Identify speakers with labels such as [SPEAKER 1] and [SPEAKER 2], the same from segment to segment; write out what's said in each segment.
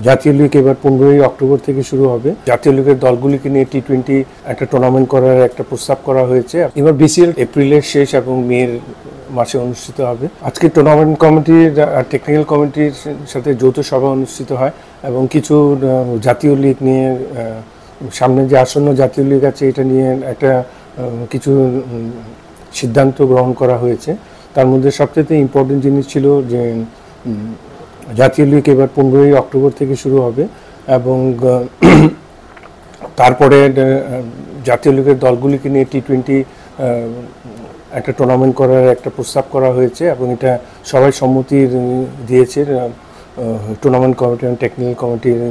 [SPEAKER 1] জাতীয় লীগ এবার 15ই অক্টোবর থেকে শুরু হবে। জাতীয় লীগের দলগুলিকে নিয়ে টি-20 একটা টুর্নামেন্ট করার একটা প্রস্তাব করা হয়েছে। এবার বিসিএল এপ্রিলের শেষ এবং মের মাসে অনুষ্ঠিত হবে। আজকে টুর্নামেন্ট কমিটির আর টেকনিক্যাল কমিটির সাথে যৌথ সভা অনুষ্ঠিত হয় এবং কিছু জাতীয় লীগ নিয়ে সামনে যে আসন্ন জাতীয় লীগ আছে এটা নিয়ে একটা কিছু সিদ্ধান্ত গ্রহণ করা হয়েছে। তার মধ্যে সবচেয়ে ইম্পর্টেন্ট জিনিস ছিল যে জাতীয় লীগ এবার 15ই অক্টোবর থেকে শুরু হবে এবং তারপরে জাতীয় লীগের দলগুলিকে নিয়ে টি-20 একটা টুর্নামেন্ট করার একটা প্রস্তাব করা হয়েছে এবং এটা সবাই সম্মতি দিয়েছে, টুর্নামেন্ট কমিটি এবং টেকনিক্যাল কমিটির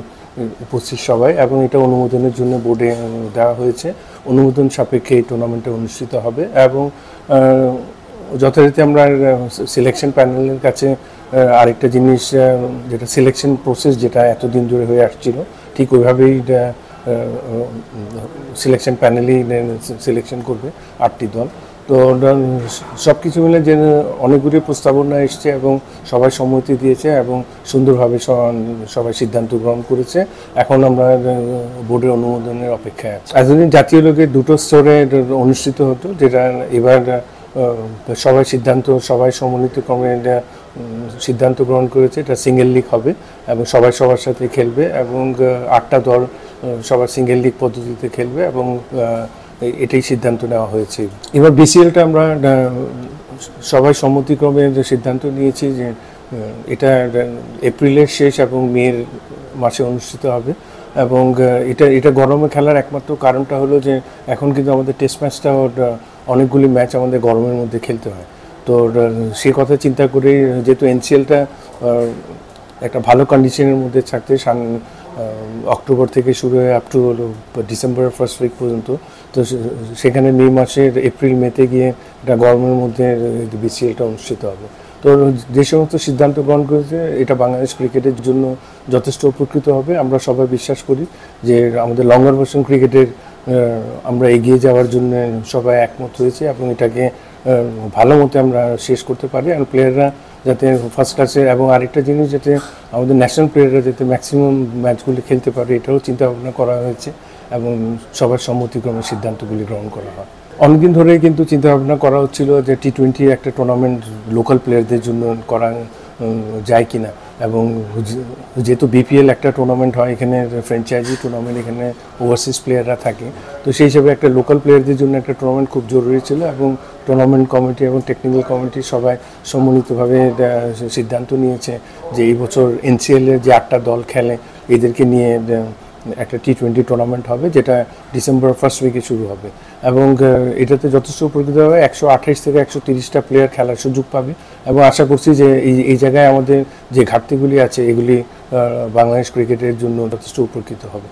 [SPEAKER 1] উপস্থিত সবাই, এবং এটা অনুমোদনের জন্য বোর্ডে দেওয়া হয়েছে। অনুমোদন সাপেক্ষে এই টুর্নামেন্টটা অনুষ্ঠিত হবে এবং যথারীতি আমরা সিলেকশন প্যানেলের কাছে আরেকটা জিনিস, যেটা সিলেকশন প্রসেস যেটা এতদিন ধরে হয়ে আসছিল, ঠিক ওইভাবেই সিলেকশন প্যানেলই সিলেকশন করবে 8টি দল। তো সব কিছু মিলে যে অনেকগুলি প্রস্তাবনা এসছে এবং সবাই সম্মতি দিয়েছে এবং সুন্দরভাবে সবাই সিদ্ধান্ত গ্রহণ করেছে। এখন আমরা বোর্ডের অনুমোদনের অপেক্ষায় আছি। এতদিন জাতীয় লীগের দুটো স্তরে অনুষ্ঠিত হতো, যেটা এবার সবাই সম্মিলিত ক্রমে সিদ্ধান্ত গ্রহণ করেছে এটা সিঙ্গেল লিগ হবে এবং সবাই সবার সাথে খেলবে এবং 8টা দল সবার সিঙ্গেল লিগ পদ্ধতিতে খেলবে এবং এটাই সিদ্ধান্ত নেওয়া হয়েছে। এবার বিসিএলটা আমরা সবাই সম্মতিক্রমে সিদ্ধান্ত নিয়েছি যে এটা এপ্রিলের শেষ এবং মের মাসে অনুষ্ঠিত হবে এবং এটা গরমে খেলার একমাত্র কারণটা হলো যে এখন কিন্তু আমাদের টেস্ট ম্যাচটা অনেকগুলি ম্যাচ আমাদের গরমের মধ্যে খেলতে হয়। তো সে কথা চিন্তা করে যেহেতু এনসিএলটা একটা ভালো কন্ডিশনের মধ্যে থাকতে অক্টোবর থেকে শুরু হয়ে আপ টু ডিসেম্বরের ফার্স্ট উইক পর্যন্ত, তো সেখানে মে মাসের এপ্রিল মেতে গিয়ে এটা গরমের মধ্যে বিসিএলটা অনুষ্ঠিত হবে। তো যে সমস্ত সিদ্ধান্ত গ্রহণ করেছে এটা বাংলাদেশ ক্রিকেটের জন্য যথেষ্ট উপকৃত হবে। আমরা সবাই বিশ্বাস করি যে আমাদের লঙ্গার ভার্সন ক্রিকেটের আমরা এগিয়ে যাওয়ার জন্য সবাই একমত হয়েছে এবং এটাকে ভালো মতো আমরা শেষ করতে পারি আর প্লেয়াররা যাতে ফার্স্ট ক্লাসে, এবং আরেকটা জিনিস যাতে আমাদের ন্যাশনাল প্লেয়াররা যাতে ম্যাক্সিমাম ম্যাচগুলি খেলতে পারে এটাও চিন্তা ভাবনা করা হয়েছে এবং সবার সম্মতিক্রমে সিদ্ধান্তগুলি গ্রহণ করা হয়। অনেকদিন ধরেই কিন্তু চিন্তা ভাবনা করা হচ্ছিল যে টি-20 একটা টুর্নামেন্ট লোকাল প্লেয়ারদের জন্য করা যায় কিনা, এবং যেহেতু বিপিএল একটা টুর্নামেন্ট হয়, এখানে ফ্র্যাঞ্চাইজি টুর্নামেন্ট, এখানে ওভারসিজ প্লেয়াররা থাকে, তো সেই হিসাবে একটা লোকাল প্লেয়ারদের জন্য একটা টুর্নামেন্ট খুব জরুরি ছিল এবং টুর্নামেন্ট কমিটি এবং টেকনিক্যাল কমিটি সবাই সম্মিলিতভাবে সিদ্ধান্ত নিয়েছে যে এই বছর এনসিএলের যে 8টা দল খেলে এদেরকে নিয়ে একটা টি-20 টুর্নামেন্ট হবে, যেটা ডিসেম্বর ফার্স্ট উইকে শুরু হবে এবং এটাতে যথেষ্ট উপকৃত হবে। 128 থেকে 130টা প্লেয়ার খেলার সুযোগ পাবে এবং আশা করছি যে এই জায়গায় আমাদের যে ঘাটতিগুলি আছে এগুলি বাংলাদেশ ক্রিকেটের জন্য যথেষ্ট উপকৃত হবে।